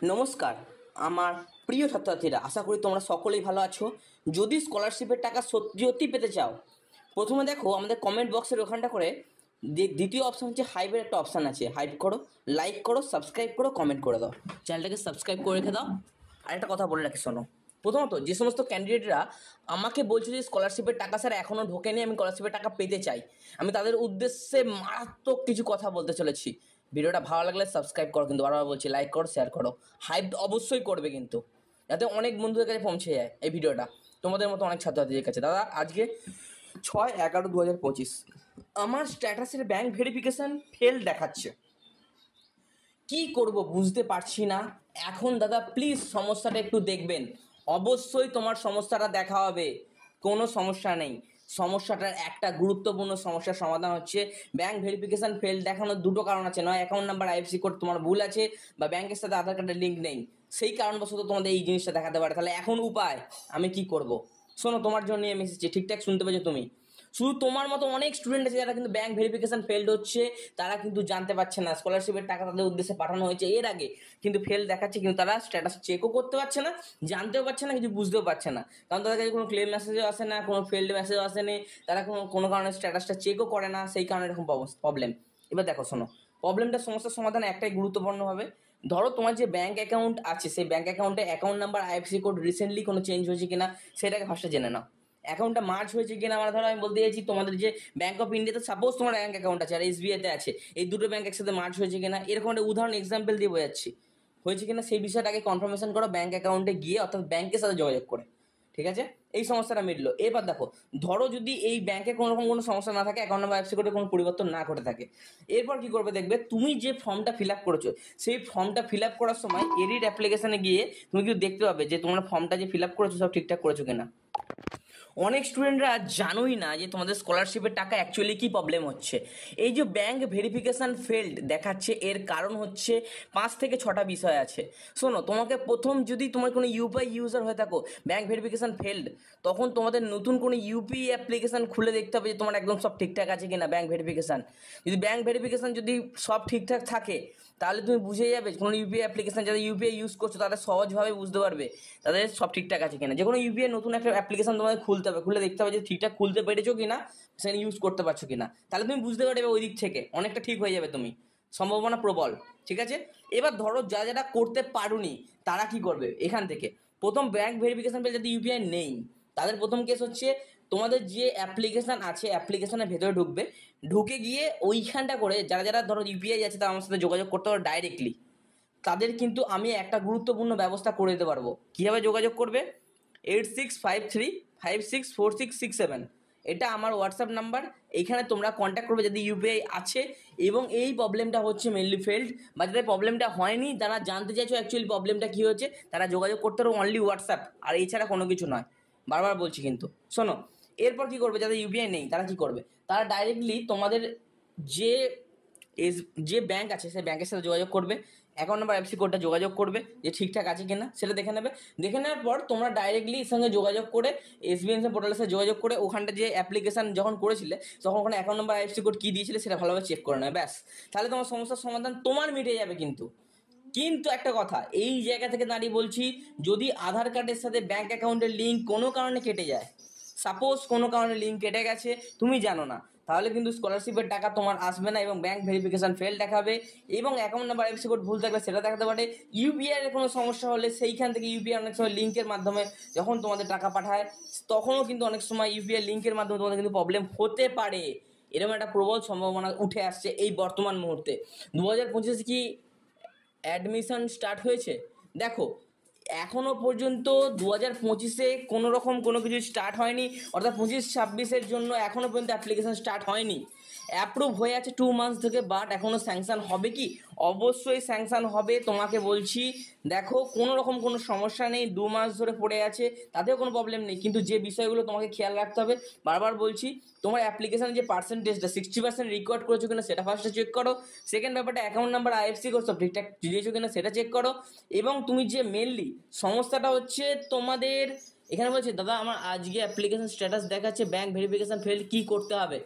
নমস্কার আমার প্রিয় ছাত্রছাত্রীরা, আশা করি তোমরা সকলেই ভালো আছো। যদি স্কলারশিপের টাকা সত্যি সত্যি পেতে চাও, প্রথমে দেখো আমাদের কমেন্ট বক্সের ওখানটা করে দ্বিতীয় অপশান হচ্ছে হাইপের একটা অপশান আছে। হাইপ করো, লাইক করো, সাবস্ক্রাইব করো, কমেন্ট করে দাও, চ্যানেলটাকে সাবস্ক্রাইব করে রেখে দাও। আর একটা কথা বলে রাখি, শোনো, প্রথমত যে সমস্ত ক্যান্ডিডেটরা আমাকে বলছে যে স্কলারশিপের টাকা স্যার এখনও ঢোকেনি, আমি স্কলারশিপের টাকা পেতে চাই, আমি তাদের উদ্দেশ্যে মারাত্মক কিছু কথা বলতে চলেছি। ভিডিওটা ভালো লাগলে সাবস্ক্রাইব করো, কিন্তু বারবার বলছি লাইক করো, শেয়ার করো, হাইপ অবশ্যই করবে কিন্তু, যাতে অনেক বন্ধুদের কাছে পৌঁছে যায় এই ভিডিওটা, তোমাদের মতো অনেক ছাত্রছাত্রীদের কাছে। দাদা, আজকে 6/11/2025 আমার স্ট্যাটাসের ব্যাংক ভেরিফিকেশান ফেল দেখাচ্ছে। কি করব বুঝতে পারছি না এখন। দাদা প্লিজ সমস্যাটা একটু দেখবেন, অবশ্যই তোমার সমস্যাটা দেখা হবে, কোনো সমস্যা নেই। সমস্যাটার একটা গুরুত্বপূর্ণ সমস্যার সমাধান হচ্ছে ব্যাংক ভেরিফিকেশান ফেল দেখানোর দুটো কারণ আছে। নয় অ্যাকাউন্ট নাম্বার আইএফসি কোড তোমার ভুল আছে, বা ব্যাংকের সাথে আধার কার্ডের লিঙ্ক নেই, সেই কারণবশত তোমাদের এই জিনিসটা দেখাতে পারে। তাহলে এখন উপায় আমি কি করব? শোনো, তোমার জন্য আমি এসেছি, ঠিকঠাক শুনতে পেয়েছো তুমি? শুধু তোমার মতো অনেক স্টুডেন্ট আছে যারা কিন্তু ব্যাংক ভেরিফিকেশান ফেলড হচ্ছে, তারা কিন্তু জানতে পারছে না স্কলারশিপের টাকা তাদের উদ্দেশ্যে পাঠানো হয়েছে এর আগে, কিন্তু ফেল দেখাচ্ছে, কিন্তু তারা স্ট্যাটাস চেকও করতে পারছে না, জানতেও পারছে না, কিছু বুঝতেও পারছে না, কারণ তাদের কাছে কোনো ক্লেম মেসেজও আসে না, কোনো ফেলড মেসেজও আসেনি, তারা কোনো কারণে স্ট্যাটাসটা চেকও করে না, সেই কারণে এরকম প্রবলেম। এবার দেখো, শোনো, প্রবলেমটা সমস্যার সমাধান একটাই গুরুত্বপূর্ণভাবে। ধরো তোমার যে ব্যাংক অ্যাকাউন্ট আছে, সেই ব্যাংক অ্যাকাউন্টে account number IFC code recently কোনো চেঞ্জ হয়েছে কিনা সেটাকে ফার্স্টে জেনে নাও। অ্যাকাউন্টটা মার্জ হয়েছে কিনা, মানে ধরো আমি বলতে চাইছি তোমাদের যে ব্যাংক অফ ইন্ডিয়াতে সাপোজ তোমার ব্যাংক অ্যাকাউন্ট আছে আর এসবিআইতে আছে, এই দুটো ব্যাংক একসাথে মার্জ হয়েছে কিনা, এরকম একটা উদাহরণ এক্সাম্পল দিয়ে বোঝাচ্ছি, হয়েছে কিনা সেই বিষয়টাকে কনফার্মেশন করো ব্যাংক অ্যাকাউন্টে গিয়ে, অর্থাৎ ব্যাংকের সাথে যোগাযোগ করে। ঠিক আছে, এই সমস্যাটা মিটলো। এবার দেখো, ধরো যদি এই ব্যাংকে কোনো রকম কোনো সমস্যা না থাকে, অ্যাকাউন্ট নাম্বার আইএফসি কোডে কোনো পরিবর্তন না ঘটে থাকে, এরপর কি করবে দেখবে, তুমি যে ফর্মটা ফিল আপ করেছো, সেই ফর্মটা ফিল আপ করার সময় এডিট অ্যাপ্লিকেশনে গিয়ে তুমি কিন্তু দেখতে পাবে যে তোমার ফর্মটা যে ফিল আপ করেছো সব ঠিকঠাক করেছো কিনা। অনেক স্টুডেন্টরা জানোই না যে তোমাদের স্কলারশিপের টাকা অ্যাকচুয়ালি কী প্রবলেম হচ্ছে। এই যে ব্যাংক ভেরিফিকেশান ফেল্ড দেখাচ্ছে, এর কারণ হচ্ছে 5 থেকে 6টা বিষয় আছে। শোনো, তোমাকে প্রথম যদি তোমার কোনো ইউপিআই ইউজার হয়ে থাকো, ব্যাংক ভেরিফিকেশান ফেল্ড, তখন তোমাদের নতুন কোনো ইউপিআই অ্যাপ্লিকেশান খুলে দেখতে হবে যে তোমার একদম সব ঠিকঠাক আছে কিনা ব্যাংক ভেরিফিকেশান। যদি ব্যাংক ভেরিফিকেশান যদি সব ঠিকঠাক থাকে, তাহলে তুমি বুঝে যাবে কোনো ইউপিআই অ্যাপ্লিকেশান যারা ইউপিআই ইউজ করছো তারা সহজভাবে বুঝতে পারবে তাদের সব ঠিকঠাক আছে কিনা। যে কোনো ইউপিআই নতুন একটা অ্যাপ্লিকেশান তোমাদের খুলতে হবে, খুলে দেখতে হবে যে ঠিকঠাক খুলতে পেরেছো কিনা, সেখানে ইউজ করতে পারছো কিনা, তাহলে তুমি বুঝতে পারবে ওই দিক থেকে অনেকটা ঠিক হয়ে যাবে তুমি, সম্ভাবনা প্রবল। ঠিক আছে, এবার ধরো যারা যারা করতে পারোনি তারা কি করবে এখান থেকে। প্রথম ব্যাংক ভেরিফিকেশান পেলে যদি ইউপিআই নেই, তাদের প্রথম কেস হচ্ছে তোমাদের যে অ্যাপ্লিকেশান আছে অ্যাপ্লিকেশানের ভেতরে ঢুকবে, ঢুকে গিয়ে ওইখানটা করে যারা যারা ধরো ইউপিআই আছে তারা আমার সাথে যোগাযোগ করতে পারো ডাইরেক্টলি, তাদের কিন্তু আমি একটা গুরুত্বপূর্ণ ব্যবস্থা করে দিতে পারবো। কীভাবে যোগাযোগ করবে? 8653564667, এটা আমার হোয়াটসঅ্যাপ নাম্বার। এইখানে তোমরা কন্ট্যাক্ট করবে যদি ইউপিআই আছে এবং এই প্রবলেমটা হচ্ছে মেনলি ফেল্ড, বা যাদের প্রবলেমটা হয়নি তারা জানতে চাইছো অ্যাকচুয়ালি প্রবলেমটা কী হচ্ছে, তারা যোগাযোগ করতে পারো অনলি হোয়াটসঅ্যাপ, আর এছাড়া কোনো কিছু নয়, বারবার বলছি কিন্তু। শোনো, এরপর কী করবে, যাদের ইউপিআই নেই তারা কী করবে, তারা ডাইরেক্টলি তোমাদের যে যে ব্যাংক আছে সেই ব্যাংকের সাথে যোগাযোগ করবে, অ্যাকাউন্ট নাম্বার আইএফসি কোডটা যোগাযোগ করবে যে ঠিকঠাক আছে কিনা সেটা দেখে নেবে। দেখে নেওয়ার পর তোমরা ডাইরেক্টলি এর সঙ্গে যোগাযোগ করে এসবিএনসি পোর্টালের সাথে যোগাযোগ করে ওখানটা যে অ্যাপ্লিকেশান যখন করেছিলে তখন ওখানে অ্যাকাউন্ট নাম্বার আইএফসি কোড কী দিয়েছিলে সেটা ভালোভাবে চেক করে নেবে, ব্যাস। তাহলে তোমার সমস্যার সমাধান তোমার মিটে যাবে। কিন্তু কিন্তু একটা কথা এই জায়গা থেকে দাঁড়িয়ে বলছি, যদি আধার কার্ডের সাথে ব্যাংক অ্যাকাউন্টের লিঙ্ক কোনো কারণে কেটে যায়, সাপোজ কোনো কারণে লিঙ্ক কেটে গেছে তুমি জানো না, তাহলে কিন্তু স্কলারশিপের টাকা তোমার আসবে না এবং ব্যাংক ভেরিফিকেশান ফেল দেখাবে, এবং অ্যাকাউন্ট নাম্বার আইএফসি কোড ভুল থাকলে সেটা দেখাতে পারে। ইউপিআই এর কোনো সমস্যা হলে সেইখান থেকে ইউপিআই অনেক সময় লিঙ্কের মাধ্যমে যখন তোমাদের টাকা পাঠায় তখনও কিন্তু অনেক সময় ইউপিআই লিঙ্কের মাধ্যমে তোমাদের কিন্তু প্রবলেম হতে পারে। এরকম একটা প্রবল সম্ভাবনা উঠে আসছে এই বর্তমান মুহূর্তে। 2025 কি অ্যাডমিশন স্টার্ট হয়েছে? দেখো, এখনও পর্যন্ত 2025-এ কোনো রকম কোনো কিছু স্টার্ট হয়নি, অর্থাৎ 25-26-এর জন্য এখনও পর্যন্ত অ্যাপ্লিকেশান স্টার্ট হয়নি। অ্যাপ্রুভ হয়ে আছে 2 মান্থস থেকে, বাট এখনও স্যাংশন হবে কি? অবশ্যই স্যাংশন হবে, তোমাকে বলছি। দেখো, কোনো রকম কোনো সমস্যা নেই, 2 মাস ধরে পড়ে আছে, তাতেও কোনো প্রবলেম নেই, কিন্তু যে বিষয়গুলো তোমাকে খেয়াল রাখতে হবে, বারবার বলছি, তোমার অ্যাপ্লিকেশানে যে পার্সেন্টেজটা 60% রিকোয়ার্ড করেছো কিনা সেটা ফার্স্টে চেক করো। সেকেন্ড ব্যাপারটা অ্যাকাউন্ট নাম্বার আইএফসি কোড সব ঠিকঠাক দিয়েছো কিনা সেটা চেক করো। এবং তুমি যে মেনলি সমস্যাটা হচ্ছে তোমাদের এখানে বলছে দাদা আমার আজকে অ্যাপ্লিকেশন স্ট্যাটাস দেখাচ্ছে ব্যাংক ভেরিফিকেশন ফেল, কি করতে হবে?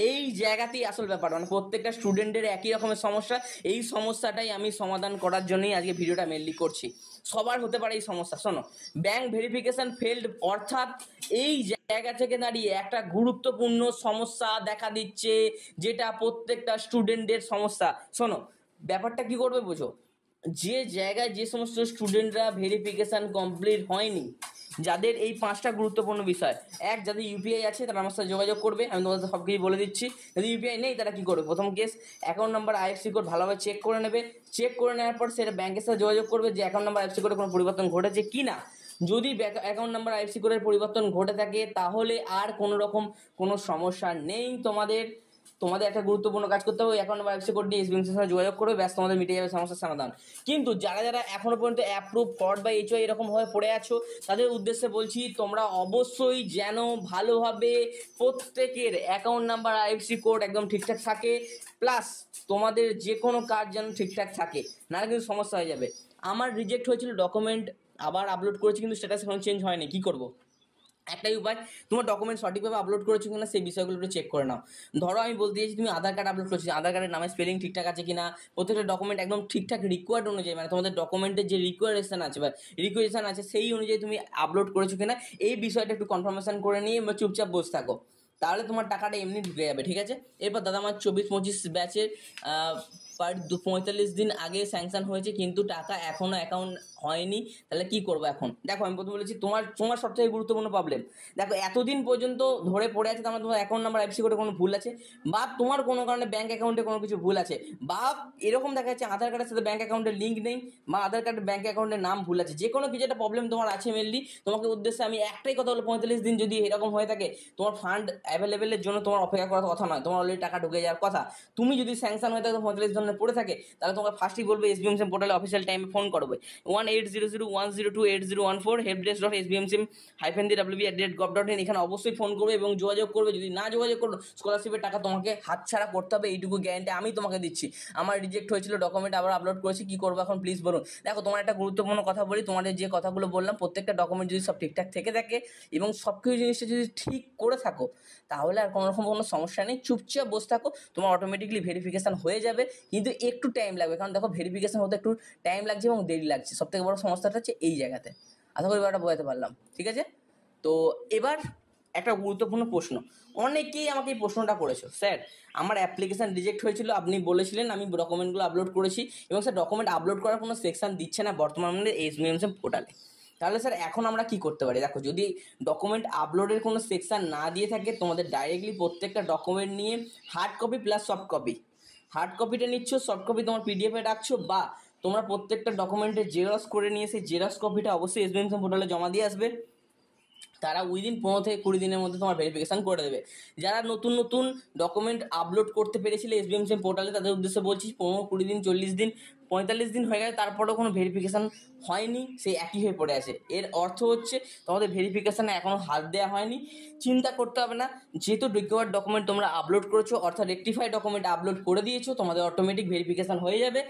এই জায়গাতেই আসল ব্যাপার, মানে প্রত্যেকটা স্টুডেন্টের একই রকমের সমস্যা। এই সমস্যাটাই আমি সমাধান করার জন্যই আজকে ভিডিওটা মেনলি করছি। সবার হতে পারে এই সমস্যা। শোনো, ব্যাংক ভেরিফিকেশন ফেলড অর্থাৎ এই জায়গা থেকে দাঁড়িয়ে একটা গুরুত্বপূর্ণ সমস্যা দেখা দিচ্ছে, যেটা প্রত্যেকটা স্টুডেন্টের সমস্যা। শোনো, ব্যাপারটা কি করবে বোঝো, যে জায়গায় যে সমস্ত স্টুডেন্টরা ভেরিফিকেশান কমপ্লিট হয়নি, যাদের এই 5টা গুরুত্বপূর্ণ বিষয়। এক, যাদের ইউপিআই আছে তারা আমার সাথে যোগাযোগ করবে, আমি তোমাদের সব কিছু বলে দিচ্ছি। যদি ইউপিআই নেই তারা কী করবে, প্রথম case account number IFC code ভালোভাবে চেক করে নেবে। চেক করে নেওয়ার পর সেটা ব্যাংকের সাথে যোগাযোগ করবে যে অ্যাকাউন্ট নাম্বার আইএফসি কোডে কোনো পরিবর্তন ঘটেছে কি না। যদি অ্যাকাউন্ট নাম্বার আইএফসি কোডের পরিবর্তন ঘটে থাকে তাহলে আর কোনো রকম কোনো সমস্যা নেই। তোমাদের একটা গুরুত্বপূর্ণ কাজ করতে হবে, অ্যাকাউন্ট নাম্বার আইএফসি কোড দিয়ে এসবিএমসির সাথে যোগাযোগ করবে, ব্যাস তোমাদের মিটে যাবে সমস্যার সমাধান। কিন্তু যারা এখনো পর্যন্ত অ্যাপ্রুভ ফ্রড বা এইচওয়াই এরকম হয়ে পড়ে আছো, তাদের উদ্দেশ্যে বলছি তোমরা অবশ্যই যেন ভালোভাবে প্রত্যেকের অ্যাকাউন্ট নাম্বার আইএফসি কোড একদম ঠিকঠাক থাকে, প্লাস তোমাদের যে কোনো কাজ যেন ঠিকঠাক থাকে, নাহলে কিন্তু সমস্যা হয়ে যাবে। আমার রিজেক্ট হয়েছিল ডকুমেন্ট, আবার আপলোড করেছি কিন্তু স্ট্যাটাস এখন চেঞ্জ হয়নি, কী করবো? একটাই উপায়, তোমার ডকুমেন্ট সঠিকভাবে আপলোড করেছো কিনা সেই বিষয়গুলো একটু চেক করে নাও। ধরো আমি বলতে চাইছি তুমি আধার কার্ড আপলোড করেছো, আধার কার্ডের নামে স্পেলিং ঠিকঠাক আছে কিনা, প্রত্যেকটা ডকুমেন্ট একদম ঠিকঠাক রিকোয়ার্ড অনুযায়ী, মানে তোমাদের ডকুমেন্টের যে রিকোয়ারেশন আছে বা রিকোয়েশন আছে সেই অনুযায়ী তুমি আপলোড করেছো কিনা, এই বিষয়টা একটু কনফার্মেশন করে নিয়ে চুপচাপ বসে থাকো, তাহলে তোমার টাকাটা এমনি ঢুকে যাবে, ঠিক আছে? এরপর দাদা আমার 24-25 ব্যাচের পার 45 দিন আগে স্যাংশন হয়েছে কিন্তু টাকা এখনও অ্যাকাউন্ট হয়নি, তাহলে কি করবো এখন? দেখো আমি প্রথমে বলেছি তোমার সবথেকে গুরুত্বপূর্ণ প্রবলেম, দেখো এতদিন পর্যন্ত ধরে পড়ে আছে, তার তোমার অ্যাকাউন্ট নাম্বার আইএফসি কোডে কোনো ভুল আছে, বা তোমার কোনো কারণে ব্যাঙ্ক অ্যাকাউন্টে কোনো কিছু ভুল আছে, বা এরকম দেখা যাচ্ছে আধার কার্ডের সাথে ব্যাঙ্ক অ্যাকাউন্টের লিঙ্ক নেই, বা আধার কার্ডের ব্যাঙ্ক অ্যাকাউন্টের নাম ভুল আছে, যে কোনো কিছু একটা প্রবলেম তোমার আছে মেনলি, তোমাকে উদ্দেশ্যে আমি একটাই কথা বলো, 45 দিন যদি এরকম হয়ে থাকে, তোমার ফান্ড অ্যাভেলেবেলের জন্য তোমার অপেক্ষা করার কথা নয়, তোমার অলরেডি টাকা ঢুকে যাওয়ার কথা। তুমি যদি স্যাংশন হয়ে থাকে 45 দিনের পড়ে থাকে, তাহলে তোমাকে ফার্স্টই বলবে এসবিএমসিএম পোর্টালে অফিসিয়াল টাইমে ফোন করবে 18001028028014 helpdesk.sbmsim-dwb@gov.in, এখানে অবশ্যই ফোন করবে এবং যোগাযোগ করবে। যদি না যোগাযোগ করো, স্কলারশিপের টাকা তোমাকে হাতছাড়া করতে হবে, এইটুকু গ্যারান্টি আমি তোমাকে দিচ্ছি। আমার রিজেক্ট হয়েছিল, ডকুমেন্ট আবার আপলোড করেছি, কি করবো এখন প্লিজ বলুন। দেখো তোমার একটা গুরুত্বপূর্ণ কথা বলি, তোমাদের যে কথাগুলো বললাম প্রত্যেকটা ডকুমেন্ট যদি সব ঠিকঠাক থেকে থাকে এবং সব কিছু জিনিসটা যদি ঠিক করে থাকো, তাহলে আর কোনো রকম কোনো সমস্যা নেই, চুপচাপ বসে থাকো, তোমার অটোমেটিকলি ভেরিফিকেশান হয়ে যাবে। কিন্তু একটু টাইম লাগবে, কারণ দেখো ভেরিফিকেশান হতে একটু টাইম লাগছে এবং দেরি লাগছে, সবথেকে বড় সমস্যাটা হচ্ছে এই জায়গাতে। আশা করি ব্যাপারটা বোঝাতে পারলাম, ঠিক আছে? তো এবার একটা গুরুত্বপূর্ণ প্রশ্ন, অনেকেই আমাকে এই প্রশ্নটা করেছো, স্যার আমার অ্যাপ্লিকেশান রিজেক্ট হয়েছিল, আপনি বলেছিলেন আমি ডকুমেন্টগুলো আপলোড করেছি এবং স্যার ডকুমেন্ট আপলোড করার কোনো সেকশন দিচ্ছে না বর্তমানে এসবিএমসিএম পোর্টালে, তাহলে স্যার এখন আমরা কি করতে পারি? দেখো যদি ডকুমেন্ট আপলোডের কোনো সেকশন না দিয়ে থাকে, তোমাদের ডাইরেক্টলি প্রত্যেকটা ডকুমেন্ট নিয়ে hard copy plus soft copy, hard কপিটা নিচ্ছ, সফট কপি তোমার পিডিএফে রাখছো, বা তোমরা প্রত্যেকটা ডকুমেন্টের জেরক্স করে নিয়ে সেই জেরক্স কপিটা অবশ্যই এসবিএমসিএম পোর্টালে জমা দিয়ে আসবে। তারা উইদিন 15 থেকে 20 দিনের মধ্যে তোমার ভেরিফিকেশান করে দেবে। যারা নতুন নতুন ডকুমেন্ট আপলোড করতে পেরেছিলে এসবিএমসিএম পোর্টালে, তাদের উদ্দেশ্যে বলছি 15-20 দিন 40 দিন 45 দিন হয়ে গেছে, তারপরেও কোনো ভেরিফিকেশান হয়নি, সেই একই হয়ে পড়ে আছে, এর অর্থ হচ্ছে তোমাদের ভেরিফিকেশানে এখনও হাত দেওয়া হয়নি। চিন্তা করতে হবে না, যেহেতু রিকোয়ার্ড ডকুমেন্ট তোমরা আপলোড করেছো, অর্থাৎ রেকটিফাইড ডকুমেন্ট আপলোড করে দিয়েছো, তোমাদের অটোমেটিক ভেরিফিকেশান হয়ে যাবে,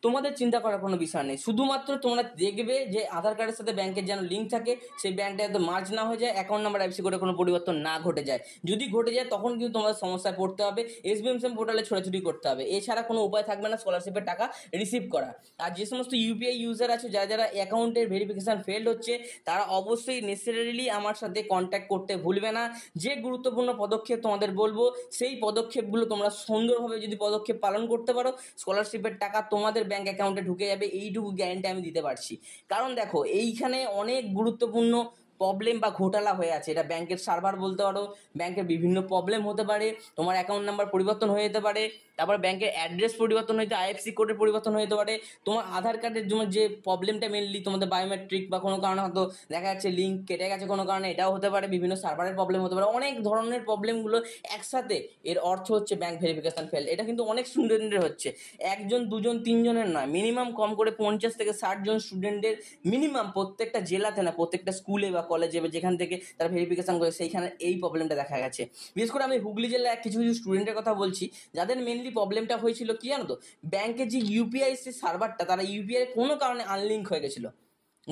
তোমাদের চিন্তা করার কোনো বিষয় নেই। শুধুমাত্র তোমরা দেখবে যে আধার কার্ডের সাথে ব্যাংকের যেন লিঙ্ক থাকে, সেই ব্যাংকটা যাতে মার্জ না হয়ে যায়, অ্যাকাউন্ট নাম্বার আইএফসি কোডে কোনো পরিবর্তন না ঘটে যায়। যদি ঘটে যায় তখন কিন্তু তোমাদের সমস্যায় পড়তে হবে, এসবিএমসিএম পোর্টালে ছোটাছুটি করতে হবে, এছাড়া কোনো উপায় থাকবে না স্কলারশিপের টাকা রিসিভ করা। আর যে সমস্ত ইউপিআই ইউজার আছে, যারা অ্যাকাউন্টের ভেরিফিকেশান ফেল হচ্ছে, তারা অবশ্যই নেসেসারিলি আমার সাথে কন্ট্যাক্ট করতে ভুলবে না। যে গুরুত্বপূর্ণ পদক্ষেপ তোমাদের বলবো, সেই পদক্ষেপগুলো তোমরা সুন্দরভাবে যদি পদক্ষেপ পালন করতে পারো, স্কলারশিপের টাকা তোমাদের ব্যাঙ্ক অ্যাকাউন্টে ঢুকে যাবে, এইটুকু গ্যারান্টি আমি দিতে পারছি। কারণ দেখো এইখানে অনেক গুরুত্বপূর্ণ প্রবলেম বা ঘোটালা হয়ে আছে, এটা ব্যাংকের সার্ভার বলতে পারো, ব্যাংকের বিভিন্ন প্রবলেম হতে পারে, তোমার অ্যাকাউন্ট নাম্বার পরিবর্তন হয়ে যেতে পারে, তারপর ব্যাংকের অ্যাড্রেস পরিবর্তন হতে, আইএফসি কোডের পরিবর্তন হয়ে যেতে পারে, তোমার আধার কার্ডের জন্য যে প্রবলেমটা মেনলি তোমাদের বায়োমেট্রিক বা কোনো কারণে হয়তো দেখা যাচ্ছে লিঙ্ক কেটে গেছে কোনো কারণে, এটাও হতে পারে, বিভিন্ন সার্ভারের প্রবলেম হতে পারে, অনেক ধরনের প্রবলেমগুলো একসাথে, এর অর্থ হচ্ছে ব্যাংক ভেরিফিকেশান ফেল। এটা কিন্তু অনেক স্টুডেন্টের হচ্ছে, 1 জন 2 জন 3 জনের নয়, মিনিমাম কম করে 50 থেকে 60 জন স্টুডেন্টের, মিনিমাম প্রত্যেকটা জেলাতে না, প্রত্যেকটা স্কুলে বা কলেজে বা যেখান থেকে তারা ভেরিফিকেশান করে সেইখানে এই প্রবলেমটা দেখা গেছে। বিশেষ করে আমি হুগলি জেলায় কিছু কিছু স্টুডেন্টের কথা বলছি, যাদের মেনলি প্রবলেমটা হয়েছিল কি জানো তো, ব্যাংকের যে ইউপিআই সে সার্ভারটা, তারা ইউপিআই কোনো কারণে আনলিঙ্ক হয়ে গেছিলো,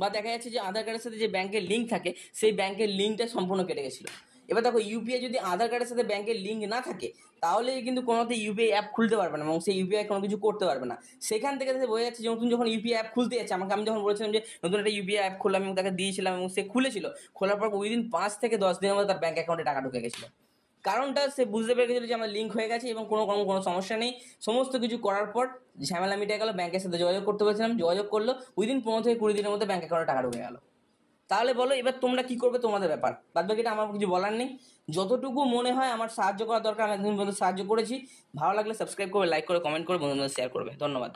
বা দেখা যাচ্ছে যে আধার কার্ডের সাথে যে ব্যাংকের লিঙ্ক থাকে সেই ব্যাংকের লিঙ্কটা সম্পূর্ণ কেটে গেছিলো। এবার দেখো ইউপিআই যদি আধার কার্ডের সাথে ব্যাংকের লিঙ্ক না থাকে তাহলে কিন্তু কোনোতে ইউপিআই অ্যাপ খুলতে পারবে না এবং সেই ইউপিআই কোনো কিছু করতে পারবে না। সেখান থেকে বোঝা যাচ্ছে যে নতুন যখন ইউপিআই অ্যাপ খুলতে যাচ্ছে, আমি যখন বলেছিলাম যে নতুন একটা ইউপিআই অ্যাপ খুললাম এবং তাকে দিয়েছিলাম এবং সে খুলেছিল, খোলার পর উইদিন 5 থেকে 10 দিনের মধ্যে তার ব্যাংক অ্যাকাউন্টে টাকা ঢুকে গেছিলো। কারণটা সে বুঝতে পেরে গেছিলো যে আমার লিঙ্ক হয়ে গেছে এবং কোনো সমস্যা নেই। সমস্ত কিছু করার পর ঝামেলা মিটে গেল, ব্যাংকের সাথে যোগাযোগ করতে বলেছিলাম, যোগাযোগ করলো, উইদিন 15 থেকে 20 দিনের মধ্যে ব্যাংক অ্যাকাউন্টে টাকা ঢুকে গেল। তাহলে বলো এবার তোমরা কি করবে, তোমাদের ব্যাপার, বাদ বাকিটা আমার কিছু বলার নেই। যতটুকু মনে হয় আমার সাহায্য করা দরকার আমি এতদিন পর্যন্ত সাহায্য করেছি। ভালো লাগলে সাবস্ক্রাইব করবে, লাইক করে, কমেন্ট করে, বন্ধুদের শেয়ার করবে। ধন্যবাদ।